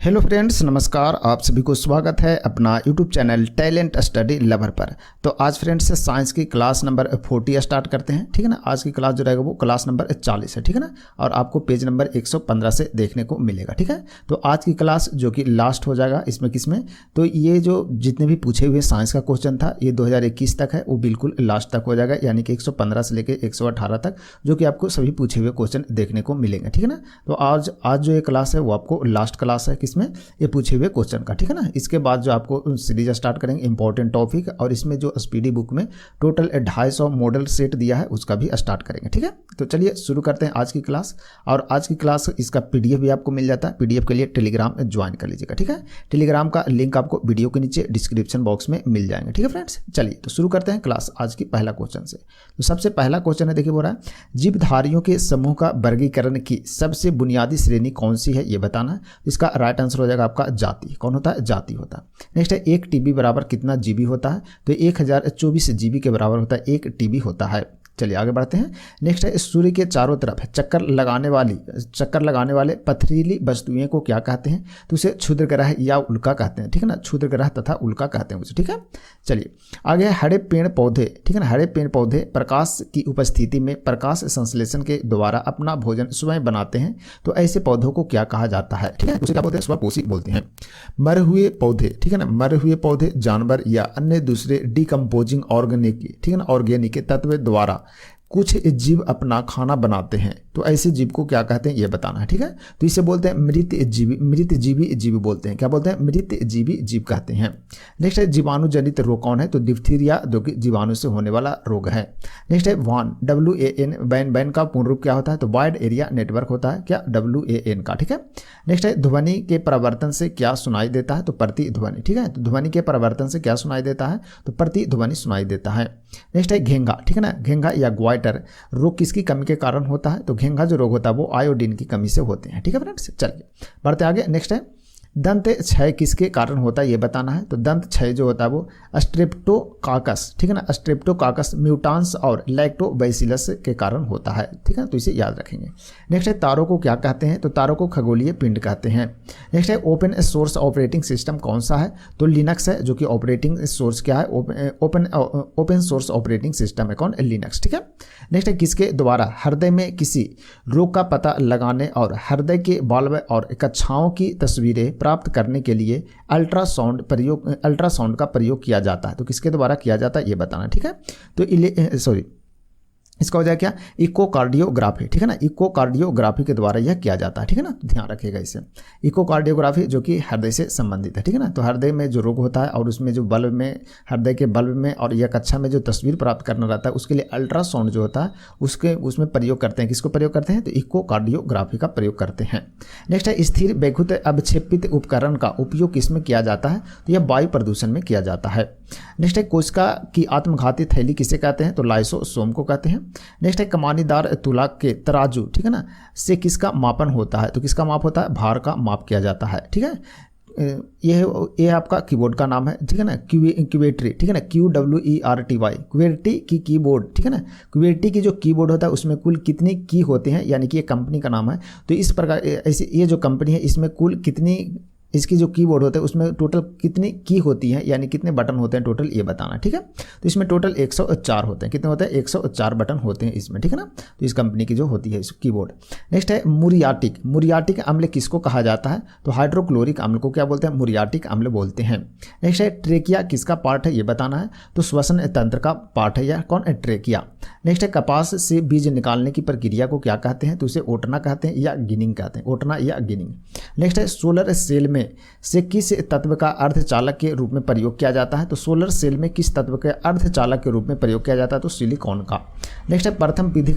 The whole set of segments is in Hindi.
हेलो फ्रेंड्स, नमस्कार। आप सभी को स्वागत है अपना YouTube channel talent study lover पर। तो आज फ्रेंड्स साइंस की क्लास नंबर 40 स्टार्ट करते हैं, ठीक है ना। आज की क्लास जो रहेगा वो क्लास नंबर 40 है, ठीक है ना। और आपको पेज नंबर 115 से देखने को मिलेगा, ठीक है। तो आज की क्लास जो कि लास्ट हो जाएगा इसमें किसमें, तो ये जो जितने भी पूछे हुए साइंस का क्वेश्चन था ये 2021 तक है, वो बिल्कुल लास्ट तक हो जाएगा, यानी कि 115 से लेकर 118 तक जो कि आपको सभी पूछे हुए क्वेश्चन देखने को मिलेंगे, ठीक है ना। तो आज जो ये क्लास है वो आपको लास्ट क्लास है इसमें ये पूछे हुए क्वेश्चन का, ठीक है ना। इसके बाद जो आपको सीरीज स्टार्ट करेंगे इंपॉर्टेंट टॉपिक, और इसमें जो स्पीडी बुक में टोटल 250 मॉडल सेट दिया है उसका भी स्टार्ट करेंगे, ठीक है। तो चलिए शुरू करते हैं आज की क्लास। और आज की क्लास इसका पीडीएफ भी आपको मिल जाता है। पीडीएफ के लिए टेलीग्राम ज्वाइन कर लीजिएगा, ठीक है। टेलीग्राम का लिंक आपको वीडियो के नीचे डिस्क्रिप्शन बॉक्स में मिल जाएंगे, ठीक है फ्रेंड्स। चलिए तो शुरू करते हैं क्लास आज की पहला क्वेश्चन से। तो सबसे पहला क्वेश्चन है, देखिए बोल रहा है जीवधारियों के समूह का वर्गीकरण की सबसे बुनियादी श्रेणी कौन सी है ये बताना है। इसका राइट आंसर हो जाएगा आपका जाति। कौन होता है? जाति होता है। नेक्स्ट है एक टीबी बराबर कितना जीबी होता है, तो 1024 जीबी के बराबर होता है एक टीबी होता है। चलिए आगे बढ़ते हैं। नेक्स्ट है सूर्य के चारों तरफ चक्कर लगाने वाले पथरीली वस्तुएं को क्या कहते हैं, तो उसे क्षुद्र ग्रह या उल्का कहते हैं, ठीक है ना। क्षुद्र ग्रह तथा उल्का कहते हैं उसे, ठीक है। चलिए आगे हरे पेड़ पौधे, ठीक है ना। हरे पेड़ पौधे प्रकाश की उपस्थिति में प्रकाश संश्लेषण के द्वारा अपना भोजन स्वयं बनाते हैं, तो ऐसे पौधों को क्या कहा जाता है, ठीक है। उसे क्या बोलते हैं? स्वपोषी बोलते हैं। मरे हुए पौधे, ठीक है ना। मरे हुए पौधे जानवर या अन्य दूसरे डिकम्पोजिंग ऑर्गेनिक, ठीक है ना, ऑर्गेनिक तत्व द्वारा कुछ जीव अपना खाना बनाते हैं, तो ऐसे जीव को क्या कहते हैं ये बताना है, ठीक है। तो इसे बोलते हैं मृत जीवी जीव बोलते हैं। क्या बोलते हैं? मृत जीवी जीव कहते हैं। नेक्स्ट है जीवाणु जनित रोग कौन है, तो डिप्थीरिया जो कि जीवाणु से होने वाला रोग है। नेक्स्ट है WAN, WAN, बैन का पूर्ण रूप क्या होता है, तो वाइड एरिया नेटवर्क होता है, क्या WAN का, ठीक है। नेक्स्ट है ध्वनि के परिवर्तन से क्या सुनाई देता है, तो प्रतिध्वनि, ठीक है। तो ध्वनि के परिवर्तन से क्या सुनाई देता है, तो प्रतिध्वनि सुनाई देता है। नेक्स्ट है घेंगा, ठीक है ना। घेंगा या ग्वाइटर रोग किसकी कमी के कारण होता है, तो घेंगा जो रोग होता है वो आयोडीन की कमी से होते हैं, ठीक है फ्रेंड्स। चलिए बढ़ते आगे। नेक्स्ट है दंत क्षय किसके कारण होता है ये बताना है, तो दंत क्षय जो होता है वो स्ट्रेप्टोकाकस, ठीक है ना, स्ट्रेप्टोकाकस म्यूटांस और लैक्टोबैसिलस के कारण होता है, ठीक है। तो इसे याद रखेंगे। नेक्स्ट है तारों को क्या कहते हैं, तो तारों को खगोलीय पिंड कहते हैं। नेक्स्ट है ओपन सोर्स ऑपरेटिंग सिस्टम कौन सा है, तो लिनक्स है, जो कि ऑपरेटिंग सोर्स क्या है, ओपन सोर्स ऑपरेटिंग सिस्टम है, कौन? लिनक्स, ठीक है। नेक्स्ट है किसके द्वारा हृदय में किसी रोग का पता लगाने और हृदय के वाल्व और कक्षाओं की तस्वीरें प्राप्त करने के लिए अल्ट्रासाउंड का प्रयोग किया जाता है, तो किसके द्वारा किया जाता है ये बताना, ठीक है। तो इसका हो जाए क्या? इकोकार्डियोग्राफी, ठीक है ना। इकोकार्डियोग्राफी के द्वारा यह किया जाता है, ठीक है ना। ध्यान रखिएगा इसे। इकोकार्डियोग्राफी जो कि हृदय से संबंधित है, ठीक है ना। तो हृदय में जो रोग होता है और उसमें जो बल्ब में, हृदय के बल्ब में और यह कक्षा में जो तस्वीर प्राप्त करना रहता है उसके लिए अल्ट्रासाउंड जो होता है उसमें प्रयोग करते हैं। किसको प्रयोग करते हैं, तो इकोकार्डियोग्राफी का प्रयोग करते हैं। नेक्स्ट है स्थिर बेखुद अवक्षेपित उपकरण का उपयोग किसमें किया जाता है, तो यह वायु प्रदूषण में किया जाता है। नेक्स्ट है कोशिका की आत्मघाती थैली किसे कहते हैं, तो लाइसोसोम को कहते हैं। नेक्स्ट है कमानीदार तुला के तराजू, ठीक है ना, से किसका मापन होता है, तो किसका माप होता है? भार का माप किया जाता है, ठीक है। ये आपका कीबोर्ड का नाम है, ठीक है ना, क्यूवेट्री, ठीक है ना, QWERTY, क्वेर्टी की कीबोर्ड, ठीक है ना। क्वेर्टी की जो कीबोर्ड होता है उसमें कुल कितनी की होते हैं, यानी कि ये कंपनी का नाम है। तो इस प्रकार ऐसे ये जो कंपनी है इसमें कुल कितनी, इसकी जो कीबोर्ड होता है उसमें टोटल कितनी की होती है, यानी कितने बटन होते हैं टोटल ये बताना, ठीक है। तो इसमें टोटल 104 होते हैं। कितने होते हैं? 104 बटन होते हैं इसमें, ठीक है ना। तो इस कंपनी की जो होती है कीबोर्ड। नेक्स्ट है मुरियाटिक अम्ल किसको कहा जाता है, तो हाइड्रोक्लोरिक अम्ल को क्या बोलते हैं? मुरियाटिक अम्ल बोलते हैं। नेक्स्ट है ट्रेकिया किसका पार्ट है ये बताना है, तो श्वसन तंत्र का पार्ट है, या कौन है? ट्रेकिया। नेक्स्ट है कपास से बीज निकालने की प्रक्रिया को क्या कहते हैं, तो उसे ओटना कहते हैं या गिनिंग कहते हैं, ओटना या गिनिंग। नेक्स्ट है सोलर सेल से किस तत्व का अर्धचालक के रूप में प्रयोग किया जाता है, तो सोलर सेल में किस तत्व के अर्धचालक के रूप में प्रयोग किया जाता है, तो सिलिकॉन का। नेक्स्ट है प्रथम पीढ़ी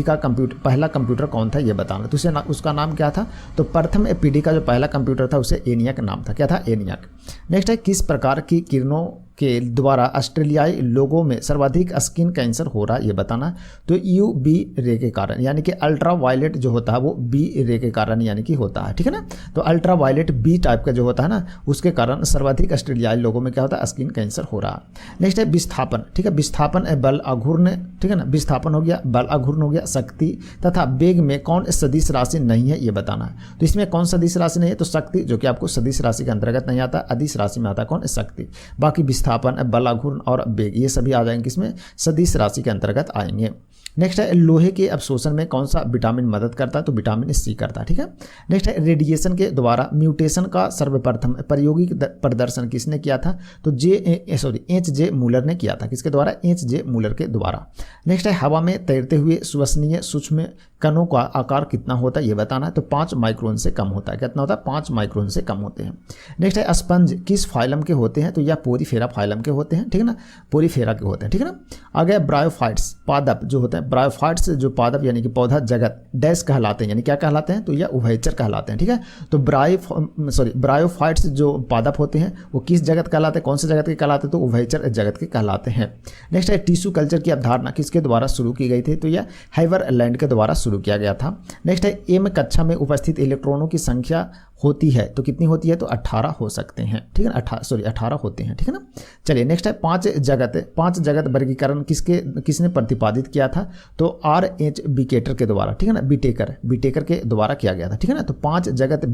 का पहला कंप्यूटर कौन था ये बताना, तो उसका नाम क्या था, तो प्रथम पीढ़ी का जो पहला कंप्यूटर था उसे एनियक नाम था, क्या था? एनियक। नेक्स्ट है किस प्रकार की किरणों के द्वारा ऑस्ट्रेलियाई लोगों में सर्वाधिक स्किन कैंसर हो रहा है ये बताना। तो UV रे के कारण, यानी कि अल्ट्रा वायलेट जो होता है वो B रे के कारण यानी कि होता है, ठीक है ना। तो अल्ट्रा वायलेट B टाइप का जो होता है ना, उसके कारण सर्वाधिक ऑस्ट्रेलियाई लोगों में क्या होता है, स्किन कैंसर हो रहा है। नेक्स्ट है विस्थापन, ठीक है। विस्थापन बल आघूर्ण, ठीक है ना। विस्थापन हो गया, बल आघूर्ण हो गया, शक्ति तथा वेग में कौन सदिश राशि नहीं है ये बताना है। तो इसमें कौन सदिश राशि नहीं है, तो शक्ति, जो कि आपको सदिश राशि के अंतर्गत नहीं आता, अदिश राशि में आता है कौन, शक्ति। बाकी विस्थापन, बल आघूर्ण और वेग ये सभी आ जाएंगे किसमें, सदिश राशि के अंतर्गत आएंगे। नेक्स्ट है लोहे के अवशोषण में कौन सा विटामिन मदद करता है, तो विटामिन C करता है, ठीक है। नेक्स्ट है रेडिएशन के द्वारा म्यूटेशन का सर्वप्रथम प्रायोगिक प्रदर्शन किसने किया था, तो H.J. मूलर ने किया था। किसके द्वारा, H.J. मूलर के द्वारा। नेक्स्ट है हवा में तैरते हुए श्वसनीय सूक्ष्म कणों का आकार कितना होता है ये बताना है। तो 5 माइक्रोन से कम होता है। कितना होता है, 5 माइक्रोन से कम होते हैं। नेक्स्ट है स्पंज किस फाइलम के होते हैं, तो यह पोरीफेरा फाइलम के होते हैं, ठीक है ना, पोरीफेरा के होते हैं, ठीक है ना। आगे ब्रायोफाइट्स पादप जो होते हैं, ब्रायोफाइट्स जो पादप यानी कि पौधा जगत डैश कहलाते हैं, यानी क्या कहलाते हैं, तो यह उभयचर कहलाते हैं, ठीक है। तो ब्रायोफाइट्स जो पादप होते हैं वो किस जगत कहलाते हैं, कौन से जगत के कहलाते हैं, तो उभयचर जगत के कहलाते हैं। नेक्स्ट है टिश्यू कल्चर की अवधारणा किसके द्वारा शुरू की गई थी, तो यह हाइवरलैंड के द्वारा शुरू किया गया था। नेक्स्ट है M कक्षा में उपस्थित इलेक्ट्रॉनों की संख्या होती है तो कितनी होती है, तो 18 हो सकते हैं, ठीक है ना, 18 होते हैं, ठीक है ना। चलिए नेक्स्ट है 5 जगत वर्गीकरण किसने प्रतिपादित किया था, तो R.H. बिकेटर के द्वारा, ठीक है ना, बिटेकर के द्वारा किया गया था, ठीक है ना। तो 5 जगत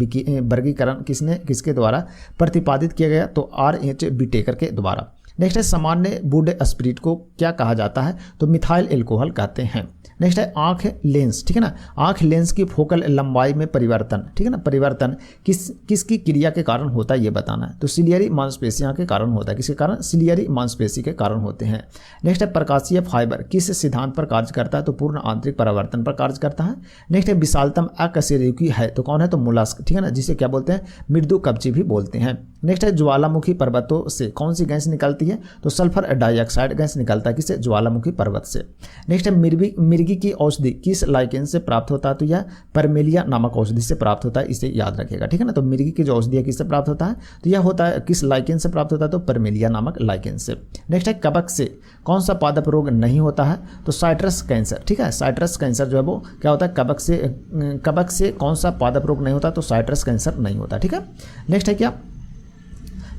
वर्गीकरण किसके द्वारा प्रतिपादित किया गया, तो R.H. बिटेकर के द्वारा। नेक्स्ट है सामान्य वुड स्पिरिट को क्या कहा जाता है, तो मिथाइल एल्कोहल कहते हैं। नेक्स्ट है आंख लेंस, ठीक है ना, आंख लेंस की फोकल लंबाई में परिवर्तन, ठीक है ना, परिवर्तन किसकी क्रिया के कारण होता है ये बताना है। तो सिलियरी मांसपेशियां के कारण होता है। किसके कारण, सिलियरी मांसपेशी के कारण होते हैं। नेक्स्ट है प्रकाशीय फाइबर किस सिद्धांत पर कार्य करता है, तो पूर्ण आंतरिक परावर्तन पर कार्य करता है। नेक्स्ट है विशालतम अकशेरुकी है तो कौन है, तो मोलस्क, ठीक है ना, जिसे क्या बोलते हैं, मृदु कवची भी बोलते हैं। नेक्स्ट है ज्वालामुखी पर्वतों से कौन सी गैस निकलती है, तो सल्फर डाइऑक्साइड गैस निकलता है, किससे, ज्वालामुखी पर्वत से। नेक्स्ट है मिर्गी की औषधि किस लाइकेन से प्राप्त होता है, तो यह परमेलिया नामक औषधि से प्राप्त होता है, इसे याद रखेगा, ठीक है ना। तो मिर्गी की जो औषधि है किससे प्राप्त होता है, तो यह होता है किस लाइकेन से प्राप्त होता है, तो परमेलिया नामक लाइकेन से। नेक्स्ट है कवक से कौन सा पादप रोग नहीं होता है, तो साइट्रस कैंसर, ठीक है, साइट्रस कैंसर जो है वो क्या होता है, कवक से कौन सा पादप रोग नहीं होता, तो साइट्रस कैंसर नहीं होता, ठीक है। नेक्स्ट है क्या,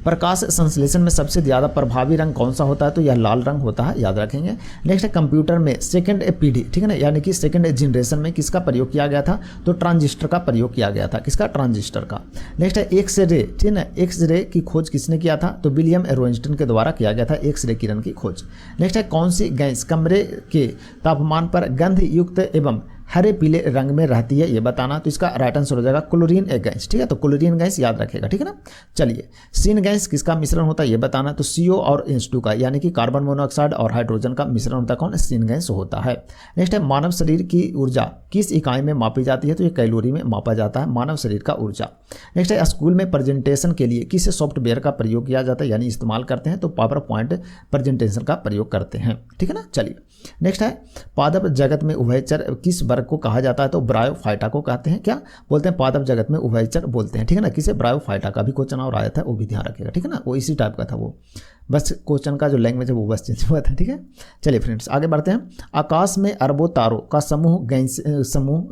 प्रकाश संश्लेषण में सबसे ज़्यादा प्रभावी रंग कौन सा होता है, तो यह लाल रंग होता है, याद रखेंगे। नेक्स्ट है कंप्यूटर में सेकंड पीढ़ी, ठीक है ना, यानी कि सेकंड जनरेशन में किसका प्रयोग किया गया था, तो ट्रांजिस्टर का प्रयोग किया गया था, किसका, ट्रांजिस्टर का। नेक्स्ट है एक्स-रे, ठीक है ना, एक्स-रे की खोज किसने किया था, तो विलियम रोइंस्टन के द्वारा किया गया था एक्स-रे किरण की खोज। नेक्स्ट है कौन सी गैस कमरे के तापमान पर गंध युक्त एवं हरे पीले रंग में रहती है ये बताना। तो इसका राइट आंसर हो जाएगा क्लोरीन गैस, ठीक है, तो क्लोरीन गैस याद रखेगा, ठीक है ना। चलिए सीन गैस किसका मिश्रण होता है ये बताना। तो CO और H2 का, यानी कि कार्बन मोनोऑक्साइड और हाइड्रोजन का मिश्रण होता है, कौन, सीन गैस होता है। नेक्स्ट है मानव शरीर की ऊर्जा किस इकाई में मापी जाती है, तो ये कैलोरी में मापा जाता है मानव शरीर का ऊर्जा। नेक्स्ट है स्कूल में प्रेजेंटेशन के लिए किस सॉफ्टवेयर का प्रयोग किया जाता है, यानी इस्तेमाल करते हैं, तो पावर पॉइंट प्रेजेंटेशन का प्रयोग करते हैं, ठीक है ना। चलिए नेक्स्ट है पादप जगत में उभयचर किस वर्ग को कहा जाता है, तो ब्रायोफाइटा को कहते हैं, क्या बोलते हैं, पादप जगत में उभयचर बोलते हैं, ठीक है ना, किसे, ब्रायोफाइटा का भी क्वेश्चन और आया था, वो भी ध्यान रखिएगा, ठीक है ना, वो इसी टाइप का था, वो बस क्वेश्चन का जो लैंग्वेज है वो बस चेंज हुआ था, ठीक है। चलिए फ्रेंड्स आगे बढ़ते हैं। आकाश में अरबों तारों का समूह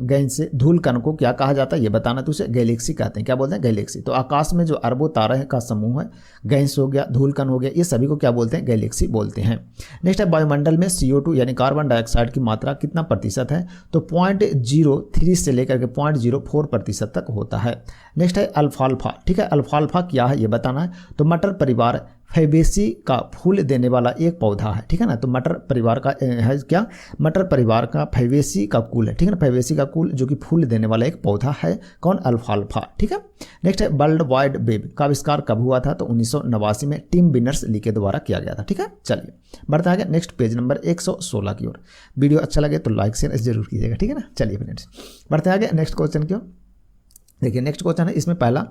गैस से धूल कण को क्या कहा जाता है ये बताना। तो उसे गैलेक्सी कहते हैं, क्या बोलते हैं, गैलेक्सी। तो आकाश में जो अरबों तारे का समूह है, गैस हो गया, धूल कण हो गया, ये सभी को क्या बोलते हैं, गैलेक्सी बोलते हैं। नेक्स्ट है वायुमंडल में CO2 यानी कार्बन डाइऑक्साइड की मात्रा कितना प्रतिशत है, तो 0.03 से लेकर के 0.04% तक होता है। नेक्स्ट है अल्फाल्फा, ठीक है, अल्फाल्फा क्या है ये बताना है। तो मटर परिवार फैबेसी का फूल देने वाला एक पौधा है, ठीक है ना। तो मटर परिवार का है क्या, मटर परिवार का फैबेसी का कुल है, ठीक है ना, फैबेसी का कुल जो कि फूल देने वाला एक पौधा है, कौन, अल्फाल्फा, ठीक है। नेक्स्ट है वर्ल्ड वाइड वेब का आविष्कार कब हुआ था, तो 1989 में टिम बिनर्स ली के द्वारा किया गया था, ठीक है। चलिए बढ़ता है नेक्स्ट पेज नंबर 116 की ओर। वीडियो अच्छा लगे तो लाइक शेयर जरूर कीजिएगा, ठीक है ना। चलिए फ्रेंड्स बढ़ते आगे नेक्स्ट क्वेश्चन की ओर। देखिए नेक्स्ट क्वेश्चन है इसमें पहला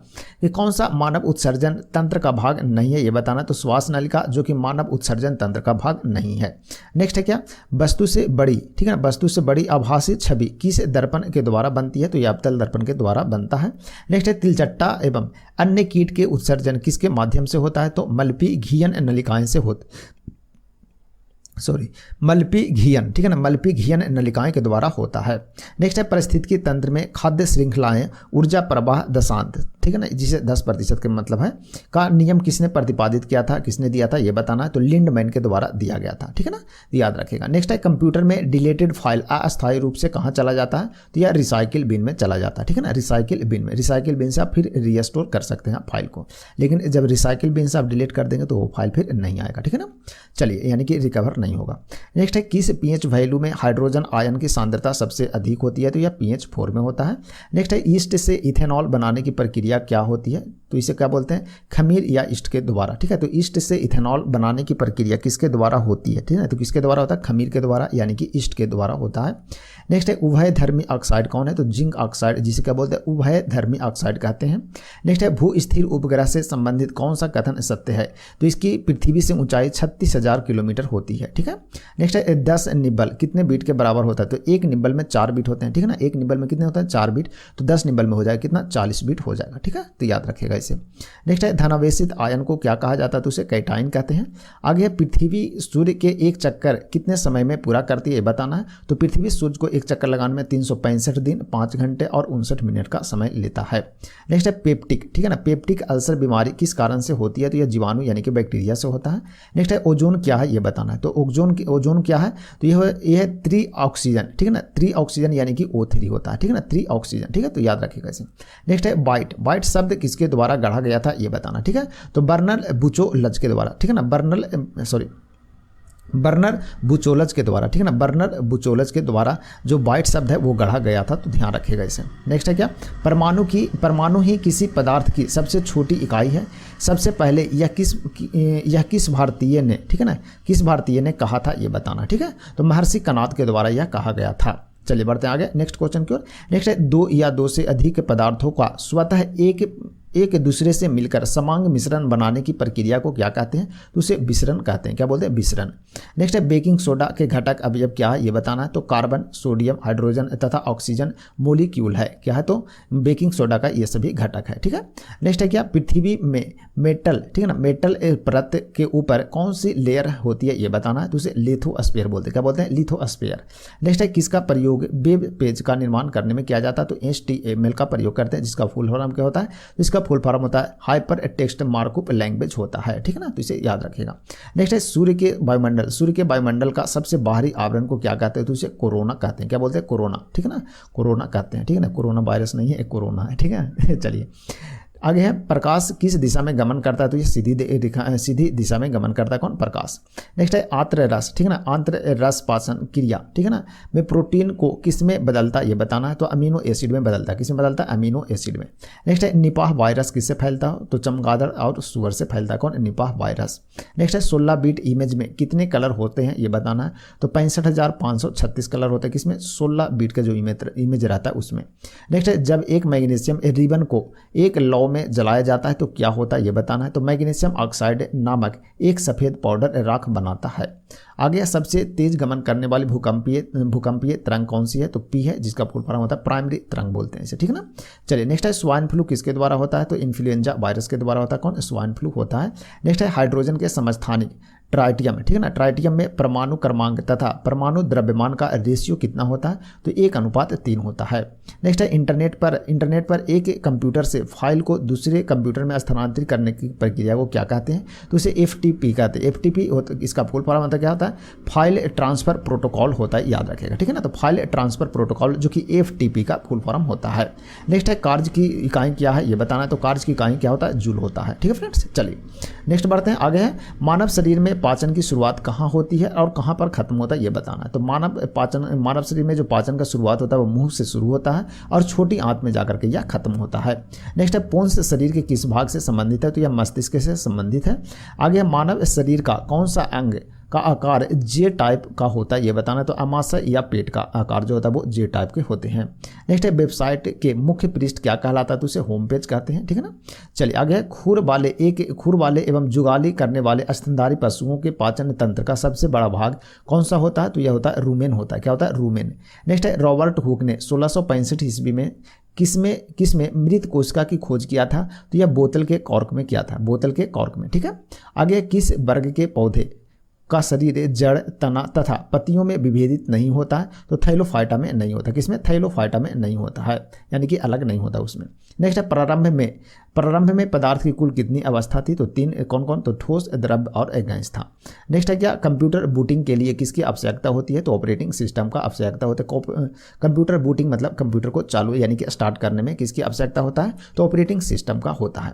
कि कौन सा मानव उत्सर्जन तंत्र का भाग नहीं है ये बताना। तो श्वास नलिका जो कि मानव उत्सर्जन तंत्र का भाग नहीं है। नेक्स्ट है क्या, वस्तु से बड़ी, ठीक है ना, वस्तु से बड़ी आभासी छवि किस दर्पण के द्वारा बनती है। तो ये अवतल दर्पण के द्वारा बनता है। नेक्स्ट है तिलचट्टा एवं अन्य कीट के उत्सर्जन किसके माध्यम से होता है। तो मल्पी घीयन नलिकाएं से मल्पी घीयन, ठीक है ना, मल्पी घीयन नलिकाएं के द्वारा होता है। नेक्स्ट है पारिस्थितिकी तंत्र में खाद्य श्रृंखलाएं ऊर्जा प्रवाह दशांश, ठीक है ना, जिसे 10% के मतलब है का नियम किसने प्रतिपादित किया था, किसने दिया था ये बताना है। तो लिंडमैन के द्वारा दिया गया था, ठीक है ना, याद रखेगा। नेक्स्ट है कंप्यूटर में डिलीटेड फाइल अस्थायी रूप से कहाँ चला जाता है। तो यह रिसाइकिल बिन में चला जाता है, ठीक है ना, रिसाइकिल बिन में। रिसाइकिल बिन से आप फिर रीस्टोर कर सकते हैं फाइल को, लेकिन जब रिसाइकिल बिन से आप डिलीट कर देंगे तो वो फाइल फिर नहीं आएगा, ठीक है ना। चलिए यानी कि रिकवर नहीं होगा। नेक्स्ट है किस पीएच वैल्यू में हाइड्रोजन आयन की सांद्रता सबसे अधिक होती है। तो यह pH 4 में होता है। नेक्स्ट है ईस्ट से इथेनॉल बनाने की प्रक्रिया क्या होती है। तो इसे क्या बोलते हैं, खमीर या ईस्ट के द्वारा, ठीक है। तो ईस्ट से इथेनॉल बनाने की प्रक्रिया किसके द्वारा होती है, ठीक है। तो किसके द्वारा होता है, खमीर के द्वारा, यानी कि ईस्ट के द्वारा होता है। नेक्स्ट है उभयधर्मी ऑक्साइड कौन है। तो जिंक ऑक्साइड, जिसे क्या बोलते हैं, उभयधर्मी ऑक्साइड कहते हैं। नेक्स्ट है भू स्थिर उपग्रह से संबंधित कौन सा कथन सत्य है। तो इसकी पृथ्वी से ऊंचाई 36,000 किलोमीटर होती है, ठीक है। नेक्स्ट है 10 निब्बल कितने बीट के बराबर होता है। तो एक निब्बल में 4 बीट होते हैं, ठीक है ना। एक निब्बल में कितने होते हैं, 4 बीट। तो 10 निब्बल में हो जाएगा कितना, 40 बीट हो जाएगा, ठीक है। तो याद रखेगा इसे। नेक्स्ट है धनावेशित आयन को क्या कहा जाता है। तो उसे कैटाइन कहते हैं। आगे पृथ्वी सूर्य के एक चक्कर कितने समय में पूरा करती है बताना है। तो पृथ्वी सूर्य को एक चक्कर लगाने में 365 दिन 5 घंटे और 59 मिनट का समय लेता है। नेक्स्ट है पेप्टिक, ठीक है ना, पेप्टिक अल्सर बीमारी किस कारण से होती है। तो यह जीवाणु यानी कि बैक्टीरिया से होता है। नेक्स्ट है ओजोन क्या है ये बताना है। तो ओजोन क्या है। तो यह 3 ऑक्सीजन, ठीक है ना, 3 ऑक्सीजन यानी कि O3 होता है, ठीक है ना, 3 ऑक्सीजन, ठीक है। तो याद रखिएगा इसे। नेक्स्ट है बाइट शब्द किसके द्वारा गढ़ा गया था ये बताना, ठीक है। तो बर्नर बुचोलज के द्वारा, ठीक है ना, बर्नर बुचोलज के द्वारा, ठीक है ना, बर्नर बुचोलज के द्वारा जो बाइट शब्द है वो गढ़ा गया था। तो ध्यान रखिएगा इसे। नेक्स्ट है क्या, परमाणु ही किसी पदार्थ की सबसे छोटी इकाई है। सबसे पहले यह किस भारतीय ने, ठीक है ना, किस भारतीय ने कहा था ये बताना, ठीक है। तो महर्षि कनाद के द्वारा यह कहा गया था। चलिए बढ़ते हैं आगे नेक्स्ट क्वेश्चन की ओर। नेक्स्ट है 2 या 2 से अधिक पदार्थों का स्वतः एक दूसरे से मिलकर समांग मिश्रण बनाने की प्रक्रिया को क्या कहते हैं। तो उसे विसरण कहते हैं। क्या बोलते हैं, विसरण। नेक्स्ट है बेकिंग सोडा के घटक अवयव क्या है ये बताना है। तो कार्बन, सोडियम, हाइड्रोजन तथा ऑक्सीजन मोलिक्यूल है। क्या है, तो बेकिंग सोडा का ये सभी घटक है, ठीक है। नेक्स्ट है क्या, पृथ्वी में मेटल, ठीक है ना, मेटल परत के ऊपर कौन सी लेयर होती है ये बताना है। तो उसे लिथोस्फीयर बोलते हैं। क्या बोलते हैं, लिथोस्फीयर। नेक्स्ट है किसका प्रयोग वेब पेज का निर्माण करने में किया जाता है। तो HTML का प्रयोग करते हैं, जिसका फुल फॉर्म क्या होता है। तो इसका फुल फॉर्म होता है हाइपर टेक्स्ट मार्कअप लैंग्वेज होता है, ठीक है ना। तो इसे याद रखिएगा। नेक्स्ट है सूर्य के वायुमंडल का सबसे बाहरी आवरण को क्या कहते हैं। तो इसे कोरोना कहते हैं। क्या बोलते हैं, कोरोना, ठीक है ना, कोरोना कहते हैं, ठीक है ना। कोरोना वायरस नहीं है, एक कोरोना है, ठीक है। चलिए आगे है प्रकाश किस दिशा में गमन करता है। तो ये सीधी दिशा में गमन करता है कौन, प्रकाश। नेक्स्ट है आंत्र रस, ठीक है ना, आंत्र रस पाचन क्रिया, ठीक है ना, में प्रोटीन को किस में बदलता है ये बताना है। तो अमीनो एसिड में बदलता है। किस में बदलता है, अमीनो एसिड में। नेक्स्ट है निपाह वायरस किससे फैलता है। तो चमगादड़ और सुअर से फैलता है कौन, निपाह वायरस। नेक्स्ट है 16 बीट इमेज में कितने कलर होते हैं ये बताना है। तो 65,536 कलर होते हैं किसमें, 16 बीट का जो इमेज रहता है उसमें। नेक्स्ट है जब एक मैग्नीशियम रिबन को एक लौ में जलाया जाता है तो क्या होता है ये बताना है। तो मैग्नीशियम ऑक्साइड नामक एक सफेद पाउडर राख बनाता है। आगे सबसे तेज गमन करने वाली भूकंपीय तरंग कौन सी है। तो P है, जिसका फुल फॉर्म होता है प्राइमरी तरंग बोलते हैं इसे, ठीक है ना। चलिए नेक्स्ट है स्वाइन फ्लू किसके द्वारा होता है। तो इन्फ्लुएंजा वायरस के द्वारा होता है कौन, स्वाइन फ्लू होता है। नेक्स्ट है हाइड्रोजन के समस्थानिक ट्राइटियम, ठीक है ना, ट्राइटियम में परमाणु क्रमांक तथा परमाणु द्रव्यमान का रेशियो कितना होता है। तो 1:3 होता है। नेक्स्ट है इंटरनेट पर एक कंप्यूटर से फाइल को दूसरे कंप्यूटर में स्थानांतरित करने की प्रक्रिया को क्या कहते हैं। तो इसे FTP कहते हैं। FTP इसका फुल फॉर्म होता है क्या होता है, फाइल ट्रांसफर प्रोटोकॉल होता है, याद रखेगा, ठीक है ना। तो फाइल ट्रांसफर प्रोटोकॉल जो कि FTP का फुल फॉर्म होता है। नेक्स्ट है कार्य की इकाई क्या है ये बताना है। तो कार्य की इकाई क्या होता है, जूल होता है, ठीक है फ्रेंड्स। चलिए नेक्स्ट बढ़ते हैं आगे है मानव शरीर में पाचन की शुरुआत कहाँ होती है और कहाँ पर खत्म होता है ये बताना है। तो मानव शरीर में जो पाचन का शुरुआत होता है वो मुंह से शुरू होता है और छोटी आंत में जाकर के यह खत्म होता है। नेक्स्ट है पोन्स शरीर के किस भाग से संबंधित है। तो यह मस्तिष्क से संबंधित है। आगे मानव शरीर का कौन सा अंग का आकार जे टाइप का होता है ये बताना है। तो आमाशय या पेट का आकार जो होता है वो जे टाइप के होते हैं। नेक्स्ट है वेबसाइट के मुख्य पृष्ठ क्या कहलाता है, तो उसे होम पेज कहते हैं, ठीक है ना। चलिए आगे है खुर वाले एवं जुगाली करने वाले स्तनधारी पशुओं के पाचन तंत्र का सबसे बड़ा भाग कौन सा होता है, तो यह होता है रूमेन होता है। क्या होता है, रूमेन। नेक्स्ट है रॉबर्ट हुक ने 1665 ईस्वी में किसमें मृत कोशिका की खोज किया था, तो यह बोतल के कॉर्क में किया था, बोतल के कॉर्क में, ठीक है। आगे किस वर्ग के पौधे का शरीर जड़, तना तथा पत्तियों में विभेदित नहीं होता है, तो थैलोफाइटा में नहीं होता। किसमें, थैलोफाइटा में नहीं होता है, यानी कि अलग नहीं होता उसमें। नेक्स्ट है प्रारंभ में पदार्थ की कुल कितनी अवस्था थी, तो 3। कौन कौन, तो ठोस, द्रव्य और गैस था। नेक्स्ट है क्या कंप्यूटर बूटिंग के लिए किसकी आवश्यकता होती है, तो ऑपरेटिंग सिस्टम का आवश्यकता होता है। कंप्यूटर बूटिंग मतलब कंप्यूटर को चालू यानी कि स्टार्ट करने में किसकी आवश्यकता होता है, तो ऑपरेटिंग सिस्टम का होता है।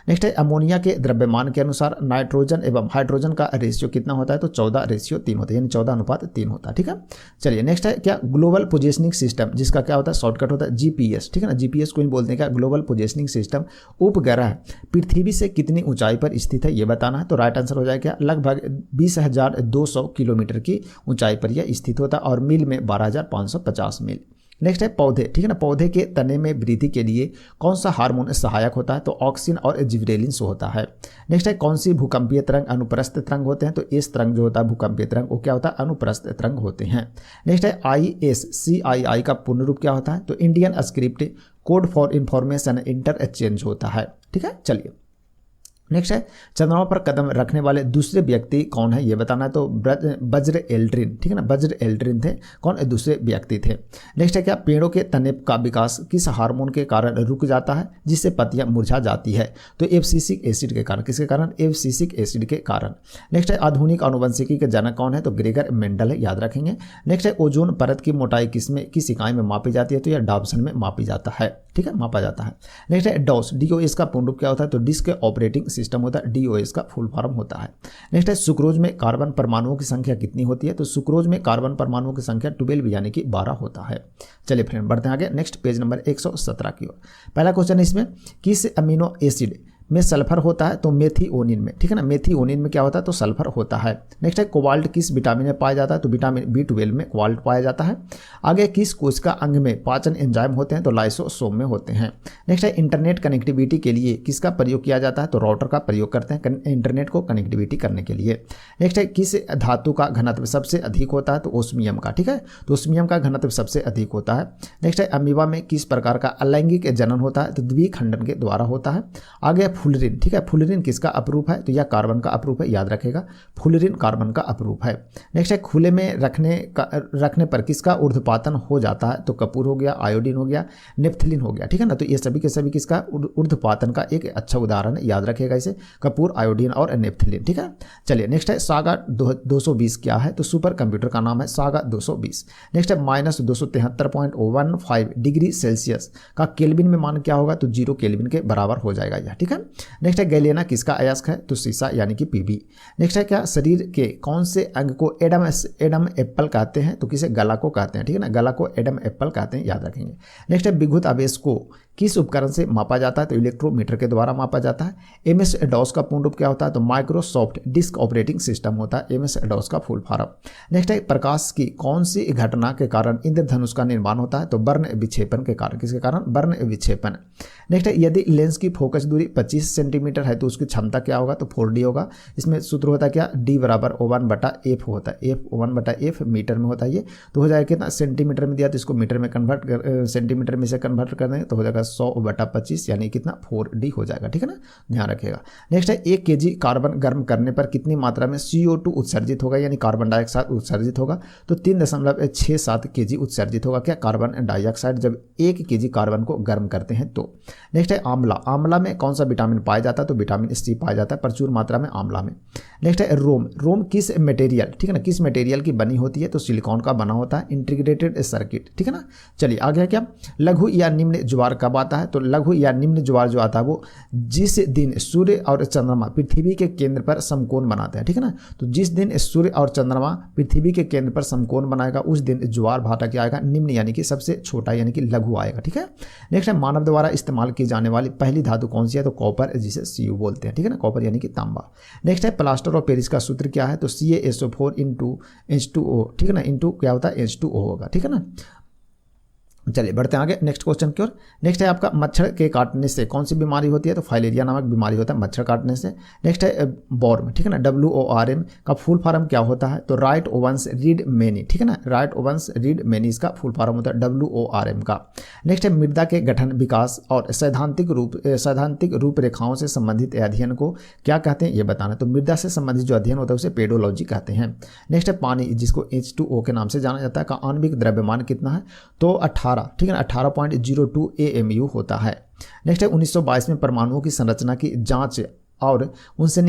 नेक्स्ट है अमोनिया के द्रव्यमान के अनुसार नाइट्रोजन एवं हाइड्रोजन का रेशियो कितना होता है, तो 14:3 होता है, यानी 14:3 होता है, ठीक है। चलिए नेक्स्ट है क्या ग्लोबल पोजिशनिंग सिस्टम, जिसका क्या होता है शॉर्टकट होता है जीपीएस, ठीक है ना। जीपीएस को ही बोलते हैं क्या, ग्लोबल पोजिशनिंग सिस्टम। उपग्रह पृथ्वी से कितनी ऊंचाई पर स्थित है ये बताना है, तो राइट आंसर हो जाएगा क्या, लगभग 20,200 किलोमीटर की ऊंचाई पर यह स्थित होता है और मील में 12,550 मील। नेक्स्ट है पौधे, ठीक है ना। पौधे के तने में वृद्धि के लिए कौन सा हार्मोन सहायक होता है, तो ऑक्सिन और जिबरेलिन होता है। नेक्स्ट है कौन सी भूकंपीय तरंग अनुप्रस्थ तरंग होते हैं, तो इस तरंग जो होता है भूकंपीय तरंग वो क्या होता है, अनुप्रस्थ तरंग होते हैं। नेक्स्ट है ISCII का पूर्ण रूप क्या होता है, तो Indian script code for information interchange होता है, ठीक है। चलिए नेक्स्ट है चंद्रमा पर कदम रखने वाले दूसरे व्यक्ति कौन है ये बताना है, तो बज्र एल्ड्रिन, ठीक है ना, बज्र एल्ड्रिन थे, कौन दूसरे व्यक्ति थे। नेक्स्ट है क्या पेड़ों के तने का विकास किस हार्मोन के कारण रुक जाता है जिससे पत्तियां मुरझा जाती है, तो एब्सिसिक एसिड के कारण। किसके कारण, एब्सिसिक एसिड के कारण। नेक्स्ट है आधुनिक आनुवंशिकी के जनक कौन है, तो ग्रेगर मेंडल है, याद रखेंगे। नेक्स्ट है ओजोन परत की मोटाई किस इकाई में मापी जाती है, तो यह डाब्सन में मापी जाता है, ठीक है, मापा जाता है। नेक्स्ट है DOS का पूर्ण रूप क्या होता है, तो डिस्क ऑपरेटिंग सिस्टम होता है, DOS का फुल फॉर्म होता है। नेक्स्ट है सुक्रोज में कार्बन परमाणुओं की संख्या कितनी होती है, तो सुक्रोज में कार्बन परमाणुओं की संख्या 12 यानी कि 12 होता है। चलिए फ्रेंड बढ़ते हैं आगे, नेक्स्ट पेज नंबर 117 की ओर। पहला क्वेश्चन इसमें किस अमीनो एसिड में सल्फर होता है, तो मेथिओनिन में, ठीक है ना, मेथिओनिन में क्या होता है, तो सल्फर होता है। नेक्स्ट है कोबाल्ट किस विटामिन में पाया जाता है, तो विटामिन B12 में कोबाल्ट पाया जाता है। आगे किस कोशिका अंग में पाचन एंजाइम होते हैं, तो लाइसोसोम में होते हैं। नेक्स्ट है इंटरनेट कनेक्टिविटी के लिए किसका प्रयोग किया जाता है, तो राउटर का प्रयोग करते हैं इंटरनेट को कनेक्टिविटी करने के लिए। नेक्स्ट है किस धातु का घनत्व सबसे अधिक होता है, तो ओस्मियम का, ठीक है, तो ओस्मियम का घनत्व सबसे अधिक होता है। नेक्स्ट है अमीबा में किस प्रकार का अलैंगिक जनन होता है, तो द्विखंडन के द्वारा होता है। आगे फुलरिन, ठीक है, फुलरिन किसका अपरूप है, तो यह कार्बन का अपरूप है, याद रखेगा, फुलरिन कार्बन का अपरूप है। नेक्स्ट है खुले में रखने पर किसका ऊर्ध्वपातन हो जाता है, तो कपूर हो गया, आयोडीन हो गया, नेफ्थलीन हो गया, ठीक है ना। तो ये सभी के सभी किसका ऊर्ध्वपातन का एक अच्छा उदाहरण है, याद रखेगा इसे, कपूर, आयोडीन और नेफ्थलीन, ठीक है। चलिए नेक्स्ट है सागा 220 क्या है, तो सुपर कंप्यूटर का नाम है सागा 220। नेक्स्ट है -273.15 डिग्री सेल्सियस का केल्विन में मान क्या होगा, तो 0 केल्विन के बराबर हो जाएगा यह, ठीक है। नेक्स्ट है गैलियना किसका अयस्क है, तो सीसा यानी कि Pb। नेक्स्ट है क्या शरीर के कौन से अंग को एडम एप्पल कहते हैं, तो किसे, गला को कहते हैं, ठीक है ना, गला को एडम एप्पल कहते हैं, याद रखेंगे। नेक्स्ट है विद्युत आवेश को किस उपकरण से मापा जाता है, तो इलेक्ट्रोमीटर के द्वारा मापा जाता है। MS-DOS का पूर्ण रूप क्या होता है, तो माइक्रोसॉफ्ट डिस्क ऑपरेटिंग सिस्टम होता है, MS-DOS का फुल फॉर्म। नेक्स्ट है प्रकाश की कौन सी घटना के कारण इंद्रधनुष का निर्माण होता है, तो वर्ण विक्षेपण के कारण। किसके कारण, वर्ण विक्षेपण। नेक्स्ट है यदि लेंस की फोकस दूरी 25 सेंटीमीटर है तो उसकी क्षमता क्या होगा, तो 4D होगा। इसमें सूत्र होता है क्या, D = O1/F होता है, F मीटर में होता है ये, तो हो जाएगा कितना, सेंटीमीटर में दिया तो इसको मीटर में सेंटीमीटर में से कन्वर्ट कर देंगे तो हो जाएगा 100/25 यानी कितना, 4D हो जाएगा, ठीक है ना, ध्यान रखिएगा। नेक्स्ट है 1 kg कार्बन गर्म करने पर कितनी मात्रा में CO2 उत्सर्जित होगा, यानी कार्बन डाइऑक्साइड उत्सर्जित होगा, तो 3.67 kg उत्सर्जित होगा क्या, कार्बन डाइऑक्साइड, जब 1 kg कार्बन को गर्म करते हैं तो। नेक्स्ट है आंवला में कौन सा विटामिन पाया जाता है, तो विटामिन C पाया जाता है प्रचुर मात्रा में आंवला में। नेक्स्ट है रोम किस मटेरियल, ठीक है ना, किस मटेरियल की बनी होती है, तो सिलिकॉन का बना होता है, इंटीग्रेटेड सर्किट, ठीक है ना। चलिए आगे है क्या लघु या निम्न ज्वार कब कब आता है? तो लघु या निम्न ज्वार जो आता है वो जिस दिन सूर्य और चंद्रमा पृथ्वी के केंद्र पर समकोण बनाते हैं, ठीक है ना। तो जिस दिन सूर्य और चंद्रमा पृथ्वी के केंद्र पर समकोण बनाएगा उस दिन ज्वार भाटा क्या आएगा? निम्न यानी कि सबसे छोटा यानी कि लघु आएगा, ठीक है। नेक्स्ट है मानव द्वारा इस्तेमाल की जाने वाली पहली धातु कौन सी है? तो कॉपर, जिसे Cu बोलते हैं, ठीक है ना, कॉपर यानी कि तांबा। नेक्स्ट है प्लास्टर ऑफ पेरिस का सूत्र क्या है? तो CaSO4 इंटू H2O, ठीक है ना, इंटू क्या होता है? H2O होगा, ठीक है ना। चलिए बढ़ते हैं आगे नेक्स्ट क्वेश्चन की ओर। नेक्स्ट है आपका मच्छर के काटने से कौन सी बीमारी होती है? तो फाइलेरिया नामक बीमारी होता है मच्छर काटने से। नेक्स्ट है बॉर्म, ठीक है ना, WORM का फुल फॉर्म क्या होता है? तो राइट ओवंस रीड मेनी, ठीक है ना, राइट ओवंस रीड मेनी इसका फुल फॉर्म होता है WORM का। नेक्स्ट है मृदा के गठन, विकास और सैद्धांतिक रूपरेखाओं से संबंधित अध्ययन को क्या कहते हैं? ये बताना। तो मृदा से संबंधित जो अध्ययन होता है उसे पेडोलॉजी कहते हैं। नेक्स्ट है पानी, जिसको H2O के नाम से जाना जाता है, का आणविक द्रव्यमान कितना है? तो 18, ठीक है ना, 18.02 AMU होता है। नेक्स्ट है 1922 में परमाणुओं की संरचना की जांच और उनसे जो